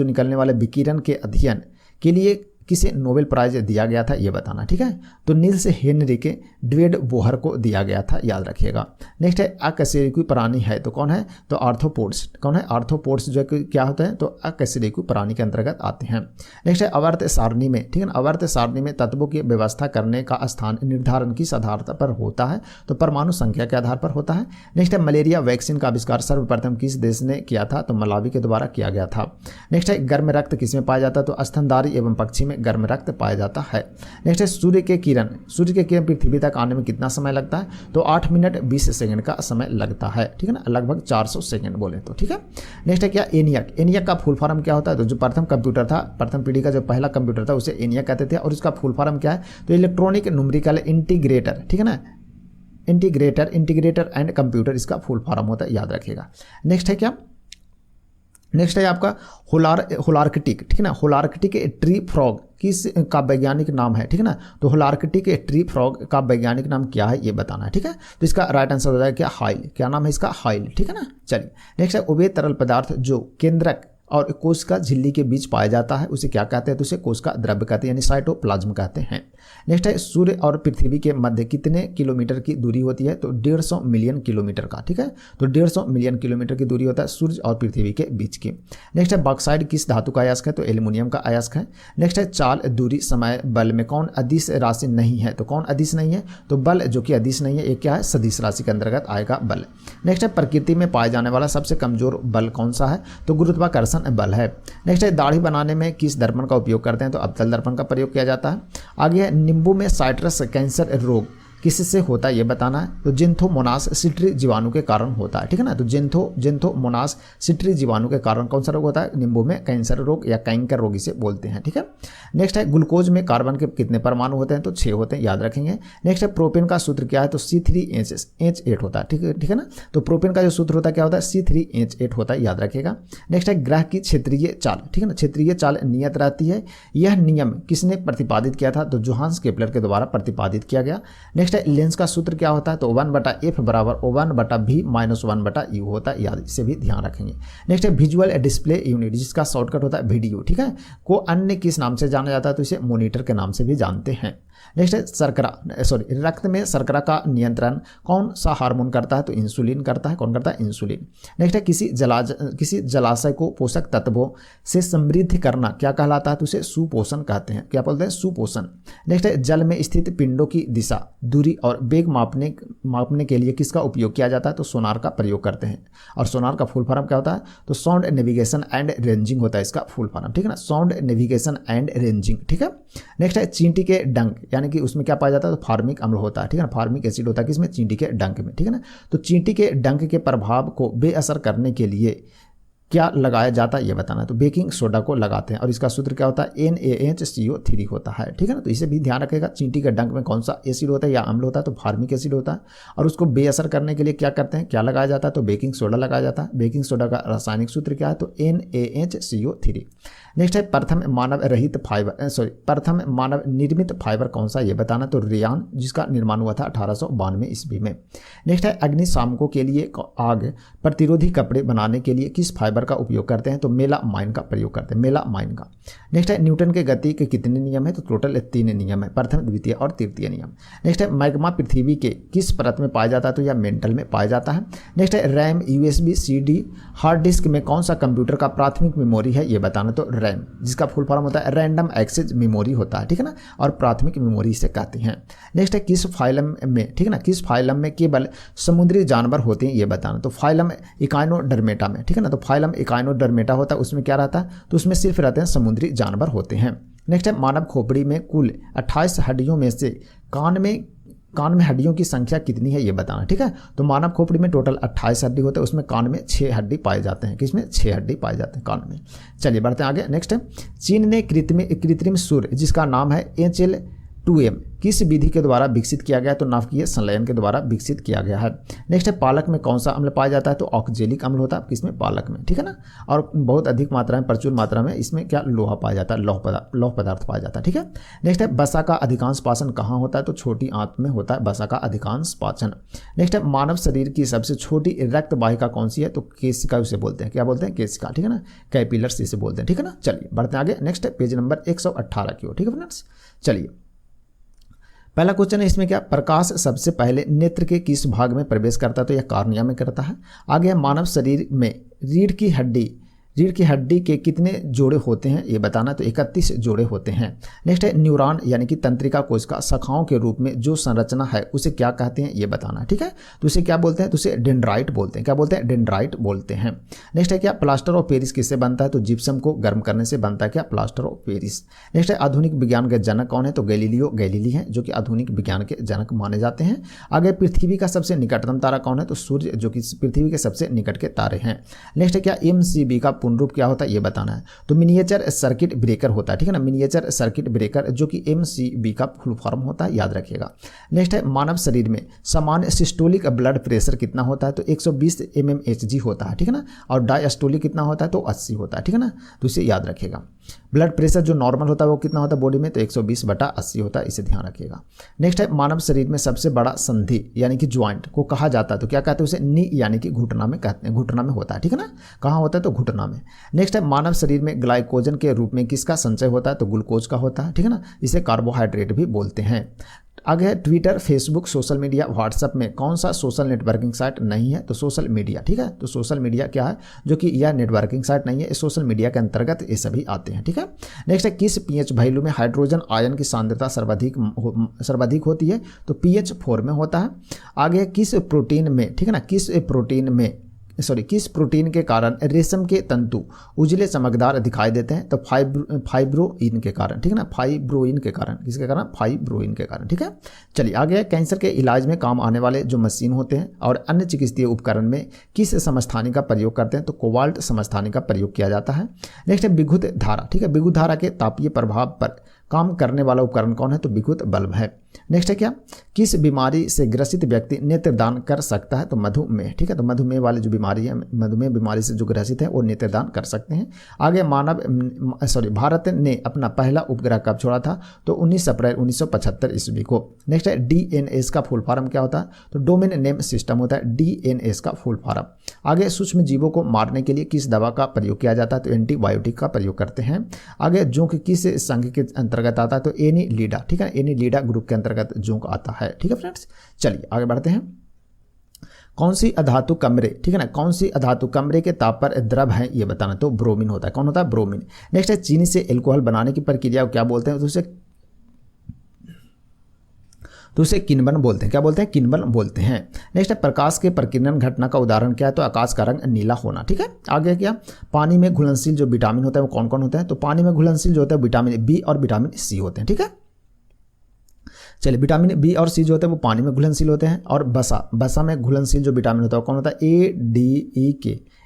निकलने वाले विकिरण के अध्ययन के लिए किसे नोबेल प्राइज दिया गया था? ये बताना, ठीक है। तो नील्स हेनरिके ड्वेड बोहर को दिया गया था, याद रखिएगा। नेक्स्ट है अकशेरुकी प्राणी है तो कौन है? तो आर्थ्रोपोड्स। कौन है? आर्थ्रोपोड्स जो क्या होता है? तो अकशेरुकी प्राणी के अंतर्गत आते हैं। नेक्स्ट है आवर्त सारणी में, ठीक है ना, आवर्त सारणी में तत्वों की व्यवस्था करने का स्थान निर्धारण किस आधार पर होता है? तो परमाणु संख्या के आधार पर होता है। नेक्स्ट है मलेरिया वैक्सीन का आविष्कार सर्वप्रथम किस देश ने किया था? तो मलावी के द्वारा किया गया था। नेक्स्ट है गर्म रक्त किसमें पाया जाता है? तो स्तनधारी एवं पक्षी में गर्म रक्त पाया जाता है। नेक्स्ट है सूर्य के किरण पृथ्वी तक आने में कितना समय लगता है? तो 8 मिनट 20 सेकंड का समय लगता है, ठीक है ना, लगभग 400 सेकंड बोले तो, ठीक है। नेक्स्ट है क्या? एनियक का फुल फॉर्म क्या होता है? तो जो प्रथम कंप्यूटर था, प्रथम पीढ़ी का जो पहला कंप्यूटर था उसे एनियक कहते थे और इसका फुल फॉर्म क्या है? तो इलेक्ट्रॉनिक न्यूमेरिकल इंटीग्रेटर, ठीक है ना, इंटीग्रेटर एंड कंप्यूटर इसका फुल फॉर्म होता है, याद रखिएगा। नेक्स्ट है क्या? नेक्स्ट है आपका होलार्कटिक, ठीक है ना, होलार्कटिक ट्री फ्रॉग किस का वैज्ञानिक नाम है? ठीक है ना, तो होलार्कटिक ट्री फ्रॉग का वैज्ञानिक नाम क्या है? ये बताना है, ठीक है। तो इसका राइट आंसर हो जाएगा क्या? हाइल। क्या नाम है इसका? हाइल, ठीक है ना। चलिए नेक्स्ट है उभय तरल पदार्थ जो केंद्रक और कोशिका झिल्ली के बीच पाया जाता है उसे क्या कहते हैं? तो उसे कोशिका द्रव्य कहते हैं, यानी साइटोप्लाज्म कहते हैं। नेक्स्ट है सूर्य और पृथ्वी के मध्य कितने किलोमीटर की दूरी होती है? तो 150 मिलियन किलोमीटर का, ठीक है। तो 150 मिलियन किलोमीटर की दूरी होता है सूर्य और पृथ्वी के बीच की। नेक्स्ट है बॉक्साइड किस धातु का अयस्क है? तो एल्युमिनियम का अयस्क है। नेक्स्ट है चाल, दूरी, समय, बल में कौन अदिश राशि नहीं है? तो कौन अदिश नहीं है? तो बल जो कि अदिश नहीं है एक क्या है? सदिश राशि के अंतर्गत आएगा बल। नेक्स्ट है प्रकृति में पाए जाने वाला सबसे कमजोर बल कौन सा है? तो गुरुत्वाकर्षण बल है। नेक्स्ट है दाढ़ी बनाने में किस दर्पण का उपयोग करते हैं? तो अवतल दर्पण का प्रयोग किया जाता है। आगे है नींबू में साइट्रस कैंसर रोग किससे होता है? ये बताना है। तो जिंथोमोनास सिट्री जीवाणु के कारण होता है, ठीक है ना। तो जिंथोमोनास सिट्री जीवाणु के कारण कौन सा रोग होता है? नींबू में कैंसर रोग या कैंकर रोग इसे बोलते हैं, ठीक है। नेक्स्ट है ग्लूकोज में कार्बन के कितने परमाणु होते हैं? तो 6 होते हैं, याद रखेंगे। नेक्स्ट है प्रोपेन का सूत्र क्या है? तो C3H8 होता है, ठीक है ना। तो प्रोपेन का जो सूत्र होता है क्या होता है? C3H8 होता है, याद रखिएगा। नेक्स्ट है ग्रह की क्षेत्रीय चाल, ठीक है ना, क्षेत्रीय चाल नियत रहती है। यह नियम किसने प्रतिपादित किया था? तो जोहान्स केपलर के द्वारा प्रतिपादित किया गया। नेक्स्ट लेंस का सूत्र क्या होता है? तो 1/f बराबर 1/v माइनस 1/u होता है, याद इसे भी ध्यान रखेंगे। नेक्स्ट है विजुअल डिस्प्ले यूनिट जिसका शॉर्टकट होता है वीडियो, ठीक है, को अन्य किस नाम से जाना जाता है? तो इसे मॉनिटर के नाम से भी जानते हैं। नेक्स्ट है रक्त में शर्करा का नियंत्रण कौन सा हार्मोन करता है? तो इंसुलिन करता है। कौन करता है? इंसुलिन। नेक्स्ट है किसी जलाशय को पोषक तत्वों से समृद्ध करना क्या कहलाता है? तो उसे सुपोषण कहते हैं। क्या बोलते हैं? सुपोषण। नेक्स्ट है जल में स्थित पिंडों की दिशा, दूरी और वेग मापने के लिए किसका उपयोग किया जाता है? तो सोनार का प्रयोग करते हैं। और सोनार का फुल फॉर्म क्या होता है? तो साउंड नेविगेशन एंड रेंजिंग होता है इसका फुल फॉर्म, ठीक है ना, साउंड नेविगेशन एंड रेंजिंग, ठीक है। नेक्स्ट है चींटी के डंक, यानी कि उसमें क्या पाया जाता है? तो फार्मिक अम्ल होता है, ठीक है ना, फार्मिक एसिड होता है किसमें? चींटी के डंक में, ठीक है ना। तो चींटी के डंक के प्रभाव को बेअसर करने के लिए क्या लगाया जाता है? ये बताना है। तो बेकिंग सोडा को लगाते हैं और इसका सूत्र क्या होता है? NaHCO3 होता है, ठीक है ना। तो इसे भी ध्यान रखेगा। चींटी के डंक में कौन सा एसिड होता है या अम्ल होता है? तो फार्मिक एसिड होता है। और उसको बेअसर करने के लिए क्या करते हैं? क्या लगाया जाता है? तो बेकिंग सोडा लगाया जाता है। बेकिंग सोडा का रासायनिक सूत्र क्या है? तो NaHCO3। नेक्स्ट है प्रथम मानव निर्मित फाइबर कौन सा? ये बताना। तो रेयान, जिसका निर्माण हुआ था 1892 ईस्वी में। नेक्स्ट है अग्निशामकों के लिए आग प्रतिरोधी कपड़े बनाने के लिए किस फाइबर जानवर का उपयोग करते हैं तो मेलामाइन का प्रयोग करते हैं, मेलामाइन का। नेक्स्ट है न्यूटन के गति के कितने नियम है, तो टोटल 3 नियम है, प्रथम, द्वितीय और तृतीय नियम। नेक्स्ट है मैग्मा पृथ्वी के किस परत में पाया जाता है, तो यह मेंटल में पाया जाता है। नेक्स्ट है RAM, USB, CD, hard disk में कौन सा कंप्यूटर का प्राथमिक मेमोरी है, ये बताना, तो रैम, जिसका फुल फॉर्म होता है रैंडम एक्सेस मेमोरी होता है, ठीक है ना, और प्राथमिक मेमोरी से कहते हैं। नेक्स्ट है किस फाइलम में, ठीक है ना, किस फाइलम में केवल समुद्री जानवर होते हैं, ये बताना, तो फाइलम इकाइनोडर्मेटा में, ठीक है ना, तो फाइलम इकाइनोडर्मेटा होता है, उसमें क्या रहता है, तो उसमें सिर्फ रहते हैं समुद्री जानवर होते हैं। नेक्स्ट है मानव खोपड़ी में कुल 28 हड्डियों में से कान में हड्डियों की संख्या कितनी है, ये बताना, ठीक है। तो मानव खोपड़ी में टोटल 28 हड्डी होते हैं, उसमें कान में 6 हड्डी पाए जाते हैं, किसमें 6 हड्डी पाए जाते हैं कान में। चलिए बढ़ते हैं आगे। नेक्स्ट है चीन ने कृत्रिम सूर्य जिसका नाम है HL2M किस विधि के द्वारा विकसित किया गया, तो नाभिकीय संलयन के द्वारा विकसित किया गया है। नेक्स्ट है पालक में कौन सा अम्ल पाया जाता है, तो ऑक्जेलिक अम्ल होता है किसमें, पालक में, ठीक है ना, और बहुत अधिक मात्रा में, प्रचुर मात्रा में इसमें क्या लोहा पाया जाता है, लौह पदार्थ पाया जाता है, ठीक है। नेक्स्ट है वसा का अधिकांश पाचन कहाँ होता है, तो छोटी आंत में होता है वसा का अधिकांश पाचन। नेक्स्ट है मानव शरीर की सबसे छोटी रक्त वाहिका कौन सी है, तो केशिका उसे बोलते हैं, क्या बोलते हैं, केशिका, ठीक है ना, कैपिलर्स इसे बोलते हैं, ठीक है ना। चलिए बढ़ते हैं आगे। नेक्स्ट है पेज नंबर 118 की ओर, ठीक है फ्रेंड्स। चलिए पहला क्वेश्चन है इसमें क्या, प्रकाश सबसे पहले नेत्र के किस भाग में प्रवेश करता है, तो यह कार्निया में करता है। आगे मानव शरीर में रीढ़ की हड्डी के कितने जोड़े होते हैं, ये बताना, तो 31 जोड़े होते हैं। नेक्स्ट है न्यूरॉन यानी कि तंत्रिका कोशिका शाखाओं के रूप में जो संरचना है उसे क्या कहते हैं, ये बताना, ठीक है। तो उसे क्या बोलते हैं, तो उसे डेंड्राइट बोलते हैं, क्या बोलते हैं, डेंड्राइट बोलते हैं। नेक्स्ट है क्या प्लास्टर ऑफ पेरिस किससे बनता है, तो जिप्सम को गर्म करने से बनता है, क्या प्लास्टर ऑफ पेरिस। नेक्स्ट है आधुनिक विज्ञान के जनक कौन है, तो गैलीलियो गैलीली हैं जो कि आधुनिक विज्ञान के जनक माने जाते हैं। आगे पृथ्वी का सबसे निकटतम तारा कौन है, तो सूर्य जो कि पृथ्वी के सबसे निकट के तारे हैं। नेक्स्ट है क्या MCB का पूर्ण रूप क्या होता है, ये बताना है, तो मिनिएचर सर्किट ब्रेकर होता है, ठीक है ना, मिनिएचर सर्किट ब्रेकर जो कि MCB का फुल फॉर्म होता है, याद रखिएगा। नेक्स्ट है मानव शरीर में सामान्य सिस्टोलिक ब्लड प्रेशर कितना होता है, तो 120 mmHg होता है, ठीक है ना, और डायस्टोलिक कितना होता है, तो 80 होता है, ठीक है ना, तो इसे याद रखिएगा। ब्लड प्रेशर जो नॉर्मल होता है वो कितना होता है बॉडी में, तो 120/80 होता है, इसे ध्यान रखिएगा। नेक्स्ट है मानव शरीर में सबसे बड़ा संधि यानी कि ज्वाइंट को कहा जाता है, तो क्या कहते हैं उसे, नी यानी कि घुटना में कहते हैं, घुटना में होता है, ठीक है ना, कहाँ होता है, तो घुटना में। नेक्स्ट है मानव शरीर में ग्लाइकोजन के रूप में किसका संचय होता है, तो ग्लूकोज का होता है, ठीक है ना, इसे कार्बोहाइड्रेट भी बोलते हैं। आगे है Twitter, Facebook, social media, WhatsApp में कौन सा सोशल नेटवर्किंग साइट नहीं है, तो सोशल मीडिया, ठीक है। तो सोशल मीडिया क्या है, जो कि यह नेटवर्किंग साइट नहीं है, सोशल मीडिया के अंतर्गत ये सभी आते हैं, ठीक है। नेक्स्ट है किस pH वैल्यू में हाइड्रोजन आयन की सांद्रता सर्वाधिक होती है, तो pH 4 में होता है। आगे किस प्रोटीन में, ठीक है ना, किस प्रोटीन के कारण रेशम के तंतु उजले चमकदार दिखाई देते हैं, तो फाइब्रोइन के कारण, ठीक है ना, फाइब्रोइन के कारण, किसके कारण, फाइब्रोइन के कारण, ठीक है। चलिए आगे कैंसर के इलाज में काम आने वाले जो मशीन होते हैं और अन्य चिकित्सीय उपकरण में किस समस्थानी का प्रयोग करते हैं, तो कोबाल्ट समस्थानी का प्रयोग किया जाता है। नेक्स्ट है विद्युत धारा, ठीक है, विद्युत धारा के तापीय प्रभाव पर काम करने वाला उपकरण कौन है, तो विद्युत बल्ब है। नेक्स्ट है क्या किस बीमारी से ग्रसित व्यक्ति नेत्रदान कर सकता है, तो मधुमेह, ठीक है, तो मधुमेह वाली जो बीमारी है, मधुमेह बीमारी से जो ग्रसित है वो नेत्रदान कर सकते हैं। आगे भारत ने अपना पहला उपग्रह कब छोड़ा था, तो 19 अप्रैल 1975 ईस्वी को। नेक्स्ट है DNS का फुल फॉर्म क्या होता है, तो डोमेन नेम सिस्टम होता है, DNS का फुल फॉर्म। आगे सूक्ष्म जीवों को मारने के लिए किस दवा का प्रयोग किया जाता है, तो एंटीबायोटिक का प्रयोग करते हैं। आगे जोंक किस संघ के अंतर्गत आता है, तो एनीलिडा, ठीक है, एनीलिडा ग्रुप के अंतर्गत जोंक आता है, ठीक है फ्रेंड्स। चलिए आगे बढ़ते हैं। कौन सी अधातु कमरे, ठीक है ना, कौन सी अधातु कमरे के ताप पर द्रव है, ये बताना, तो ब्रोमीन होता है। कौन होता है, ब्रोमीन। नेक्स्ट है चीनी से एल्कोहल बनाने की प्रक्रिया को क्या बोलते हैं, तो उसे किण्वन बोलते हैं, क्या बोलते हैं, किण्वन बोलते हैं। नेक्स्ट है प्रकाश के प्रकीर्णन घटना का उदाहरण क्या है, तो आकाश का रंग नीला होना, ठीक है। आगे क्या पानी में घुलनशील जो विटामिन होता है वो कौन कौन होते हैं, तो पानी में घुलनशील जो होता है विटामिन B और विटामिन C होते हैं, ठीक है। चलिए विटामिन B और C जो होते हैं वो पानी में घुलनशील होते हैं, और बसा में घुलनशील जो विटामिन होता है कौन होता है,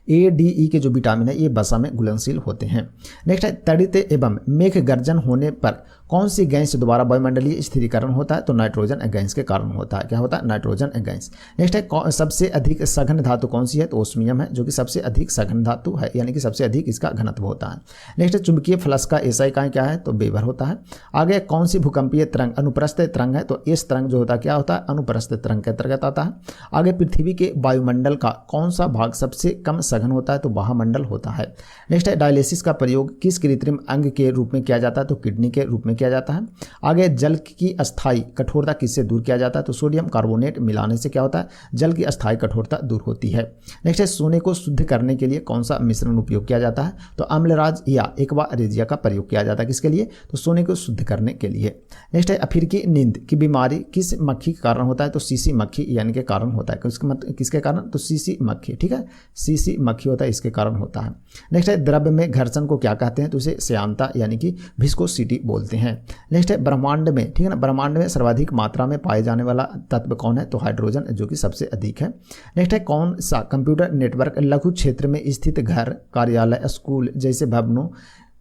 ADE के जो विटामिन है ये बसा में घुलनशील होते हैं। नेक्स्ट है तड़ित एवं मेघ गर्जन होने पर कौन सी गैस द्वारा वायुमंडलीय स्थिरीकरण होता है, तो नाइट्रोजन गैस के कारण होता है, क्या होता है, नाइट्रोजन गैस। नेक्स्ट है सबसे अधिक सघन धातु कौन सी है, तो ओस्मियम है, जो कि सबसे अधिक सघन धातु है, यानी कि सबसे अधिक इसका घनत्व होता है। नेक्स्ट है चुंबकीय फ्लक्स का SI इकाई क्या है, तो वेबर होता है। आगे कौन सी भूकंपीय तरंग अनुप्रस्थ तरंग है, तो इस तरंग जो होता है क्या होता है, अनुप्रस्थ तरंग के अंतर्गत आता है। आगे पृथ्वी के वायुमंडल का कौन सा भाग सबसे कम सघन होता है तो बाह्यमंडल होता है। नेक्स्ट है डायलिसिस का प्रयोग किस कृत्रिम अंग के रूप में किया जाता है तो किडनी के रूप में किया जाता है। आगे जल की अस्थायी कठोरता किससे दूर किया जाता है तो सोडियम कार्बोनेट मिलाने से क्या होता है जल की अस्थायी कठोरता दूर होती है। नेक्स्ट है सोने को शुद्ध करने के लिए कौन सा मिश्रण उपयोग किया जाता है तो अम्लराज या एक्वा रेजिया का प्रयोग किया जाता है किसके लिए तो सोने को शुद्ध करने के लिए। नेक्स्ट है अफ्रीकी नींद की बीमारी किस मक्खी के कारण होता है तो सीसी मक्खी यानी के कारण होता है। किसके कारण तो सीसी मक्खी, ठीक है, सीसी मक्खी होता है इसके कारण होता है। नेक्स्ट है द्रव्य में घर्षण को क्या कहते हैं तो उसे श्यानता यानी कि विस्कोसिटी बोलते हैं। नेक्स्ट है ब्रह्मांड में, ठीक है ना, ब्रह्मांड में सर्वाधिक मात्रा में पाए जाने वाला तत्व कौन है तो हाइड्रोजन जो कि सबसे अधिक है। नेक्स्ट है कौन सा कंप्यूटर नेटवर्क लघु क्षेत्र में स्थित घर, कार्यालय, स्कूल जैसे भवनों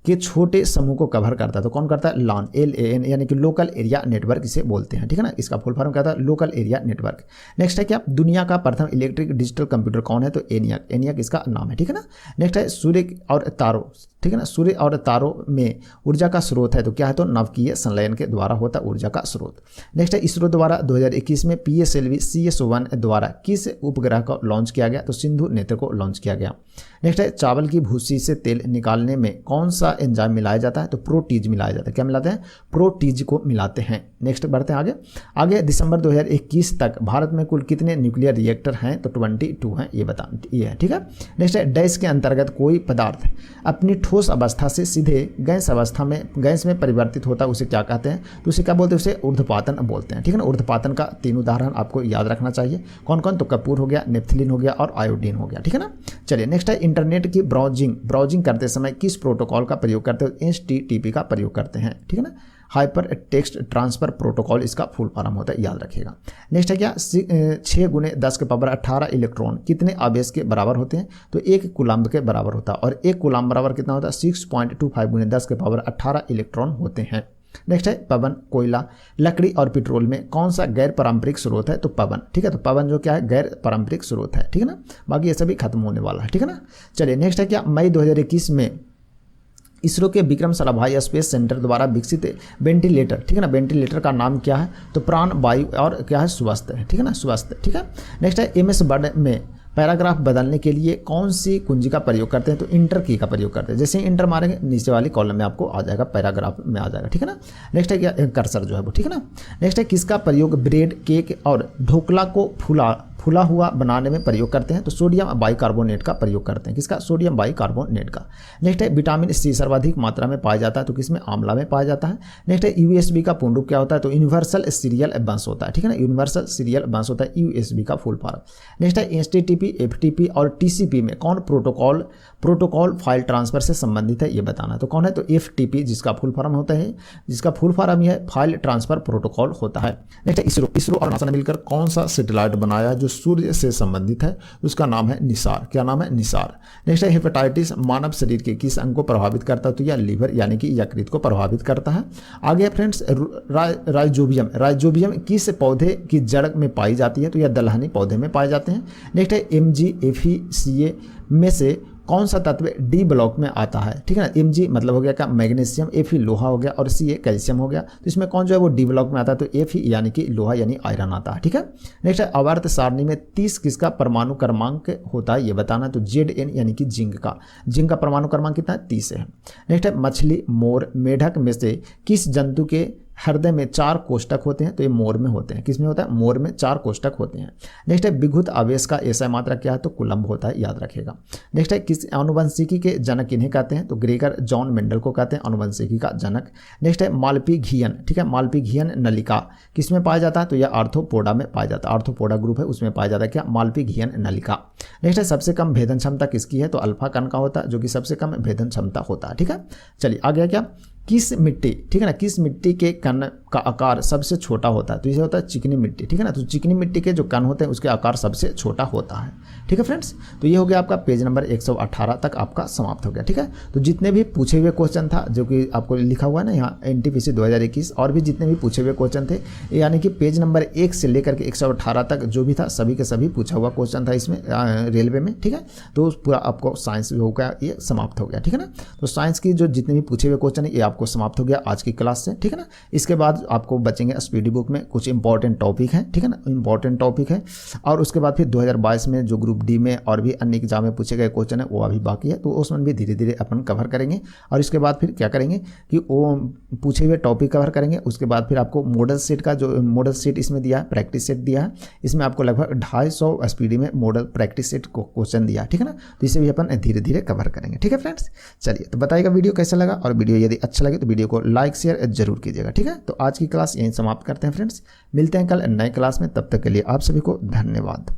के छोटे समूह को कवर करता है तो कौन करता है LAN, LAN यानी कि लोकल एरिया नेटवर्क इसे बोलते हैं, ठीक है ना, इसका फुल फॉर्म क्या था लोकल एरिया नेटवर्क। नेक्स्ट है क्या दुनिया का प्रथम इलेक्ट्रिक डिजिटल कंप्यूटर कौन है तो ENIAC, ENIAC इसका नाम है, ठीक है ना। नेक्स्ट है सूर्य और तारों, ठीक है ना, सूर्य और तारों में ऊर्जा का स्रोत है तो क्या है तो नवकीय संलयन के द्वारा होता है ऊर्जा का स्रोत। नेक्स्ट है इसरो द्वारा 2021 में PSLV CS1 द्वारा किस उपग्रह को लॉन्च किया गया तो सिंधु नेत्र को लॉन्च किया गया। नेक्स्ट है चावल की भूसी से तेल निकालने में कौन सा एंजाइम मिलाया जाता है तो प्रोटीज मिलाया जाता है। क्या मिलाते हैं प्रोटीज को मिलाते हैं। नेक्स्ट बढ़ते हैं आगे दिसंबर 2021 तक भारत में कुल कितने न्यूक्लियर रिएक्टर हैं तो 22 हैं, ये है, ठीक है। नेक्स्ट है डैश के अंतर्गत कोई पदार्थ अपनी ठोस अवस्था से सीधे गैस में परिवर्तित होता है उसे क्या कहते हैं तो उसे क्या बोलते हैं उसे ऊर्ध्वपातन बोलते हैं, ठीक है ना। ऊर्ध्वपातन का 3 उदाहरण आपको याद रखना चाहिए कौन कौन तो कपूर हो गया, नेफ्थलीन हो गया और आयोडीन हो गया, ठीक है ना। चलिए नेक्स्ट है इंटरनेट की ब्राउजिंग करते समय किस प्रोटोकॉल का प्रयोग करते हैं HTTP का प्रयोग करते हैं, ठीक है ना, हाइपर टेक्स्ट ट्रांसफर प्रोटोकॉल इसका फुल फॉर्म होता है, याद रखिएगा। नेक्स्ट है क्या 6 × 10⁻18 इलेक्ट्रॉन कितने आवेश के बराबर होते हैं तो 1 कूलम्ब के बराबर होता है और 1 कूलम्ब बराबर कितना होता है 6.25 × 10⁻18 इलेक्ट्रॉन होते हैं। नेक्स्ट है पवन, कोयला, लकड़ी और पेट्रोल में कौन सा गैर पारंपरिक स्रोत है तो पवन, ठीक है, तो पवन जो क्या है गैर पारंपरिक स्रोत है, ठीक है ना। बाकी ये सभी खत्म होने वाला है, ठीक है ना। चलिए नेक्स्ट है क्या मई 2021 में इसरो के विक्रम साराभाई स्पेस सेंटर द्वारा विकसित वेंटिलेटर, ठीक है ना, वेंटिलेटर का नाम क्या है तो प्राण वायु और क्या है स्वस्थ है, ठीक है ना, स्वस्थ, ठीक है। नेक्स्ट है MS वर्ड में पैराग्राफ बदलने के लिए कौन सी कुंजी का प्रयोग करते हैं तो इंटर की का प्रयोग करते हैं। जैसे ही इंटर मारेंगे नीचे वाली कॉलम में आपको आ जाएगा, पैराग्राफ में आ जाएगा, ठीक है ना। नेक्स्ट है क्या कर्सर जो है वो, ठीक है ना। नेक्स्ट है किसका प्रयोग ब्रेड, केक और ढोकला को फूला हुआ बनाने में प्रयोग करते हैं तो सोडियम बाइकार्बोनेट का प्रयोग करते हैं, किसका सोडियम बाइकार्बोनेट का। नेक्स्ट है विटामिन C सर्वाधिक मात्रा में पाया जाता है तो किसमें आंवला में पाया जाता है। नेक्स्ट है USB का पूर्ण रूप क्या होता है तो यूनिवर्सल सीरियल बस होता है, ठीक है ना, यूनिवर्सल सीरियल बस होता है USB का फुल फॉर्म। नेक्स्ट है HTTP, FTP और TCP में कौन प्रोटोकॉल फाइल ट्रांसफर से संबंधित है ये बताना तो कौन है तो FTP जिसका फुल फॉर्म होता है, जिसका फुल फॉर्म ये फाइल ट्रांसफर प्रोटोकॉल होता है। नेक्स्ट है इसरो और नासा ने मिलकर कौन सा सैटेलाइट बनाया जो सूर्य से संबंधित है उसका नाम है निसार। क्या नाम है निसार। नेक्स्ट है हेपेटाइटिस मानव शरीर के किस अंग को प्रभावित करता है तो यह लीवर यानी कि यकृत को प्रभावित करता है। आगे फ्रेंड्स राइजोबियम किस पौधे की जड़ में पाई जाती है तो यह दलहनी पौधे में पाए जाते हैं। नेक्स्ट है MgFeCa में से कौन सा तत्व D ब्लॉक में आता है, ठीक है ना। Mg मतलब हो गया क्या मैग्नीशियम, Fe लोहा हो गया और Ca कैल्शियम हो गया तो इसमें कौन जो है वो D ब्लॉक में आता है तो Fe यानी कि लोहा यानी आयरन आता है, ठीक है। नेक्स्ट है आवर्त सारणी में 30 किसका परमाणु क्रमांक होता है ये बताना तो Zn यानी कि जिंक का परमाणु क्रमांक कितना है 30 है। नेक्स्ट है मछली, मोर, मेढक में से किस जंतु के हृदय में 4 कोष्ठक होते हैं तो ये मोर में होते हैं, किसमें होता है मोर में 4 कोष्ठक होते हैं। नेक्स्ट है विद्युत आवेश का ऐसा मात्रा क्या है तो कूलम्ब होता है, याद रखेगा। नेक्स्ट है किस आनुवंशिकी के जनक इन्हें कहते हैं तो ग्रेगर जॉन मेंडल को कहते हैं आनुवंशिकी का जनक। नेक्स्ट है मालपीघियन, ठीक है, मालपीघियन नलिका किसमें पाया जाता है तो यह आर्थ्रोपोडा में पाया जाता है, आर्थ्रोपोडा ग्रुप है उसमें पाया जाता है क्या मालपीघियन नलिका। नेक्स्ट है सबसे कम भेदन क्षमता किसकी है तो अल्फा कण का होता है जो कि सबसे कम भेदन क्षमता होता है, ठीक है। चलिए आगे क्या किस मिट्टी, ठीक है ना, किस मिट्टी के कण का आकार सबसे छोटा होता है तो इसे होता है चिकनी मिट्टी, ठीक है ना। तो चिकनी मिट्टी के जो कण होते हैं उसके आकार सबसे छोटा होता है, ठीक है फ्रेंड्स। तो ये हो गया आपका पेज नंबर 118 तक आपका समाप्त हो गया, ठीक है। तो जितने भी पूछे हुए क्वेश्चन था जो कि आपको लिखा हुआ है ना यहाँ NTPC 2021 और भी जितने भी पूछे हुए क्वेश्चन थे यानी कि पेज नंबर 1 से लेकर के 118 तक जो भी था सभी के सभी पूछा हुआ क्वेश्चन था इसमें रेलवे में, ठीक है। तो पूरा आपको साइंस हो गया ये समाप्त हो गया, ठीक है ना। तो साइंस की जो जितने भी पूछे हुए क्वेश्चन है ये आपको समाप्त हो गया आज की क्लास से, ठीक है ना। इसके बाद आपको बचेंगे स्पीडी बुक में कुछ इंपॉर्टेंट टॉपिक हैं, ठीक है ना, इंपॉर्टेंट टॉपिक है। और उसके बाद फिर 2022 में जो ग्रुप डी में और भी अन्य एग्जाम में पूछे गए क्वेश्चन है वो अभी बाकी है, तो उसमें भी धीरे धीरे अपन कवर करेंगे। और इसके बाद फिर क्या करेंगे कि वो पूछे हुए टॉपिक कवर करेंगे। उसके बाद फिर आपको मॉडल सेट का जो मॉडल सेट इसमें दिया है, प्रैक्टिस सेट दिया है, इसमें आपको लगभग 250 स्पीडी में मॉडल प्रैक्टिस सेट को क्वेश्चन दिया, ठीक है ना, तो इसे भी अपन धीरे धीरे कवर करेंगे। ठीक है फ्रेंड्स, चलिए तो बताइएगा वीडियो कैसा लगा, और वीडियो यदि अच्छा लगे तो वीडियो को लाइक शेयर जरूर कीजिएगा। ठीक है, तो आज की क्लास यहीं समाप्त करते हैं फ्रेंड्स, मिलते हैं कल नए क्लास में, तब तक के लिए आप सभी को धन्यवाद।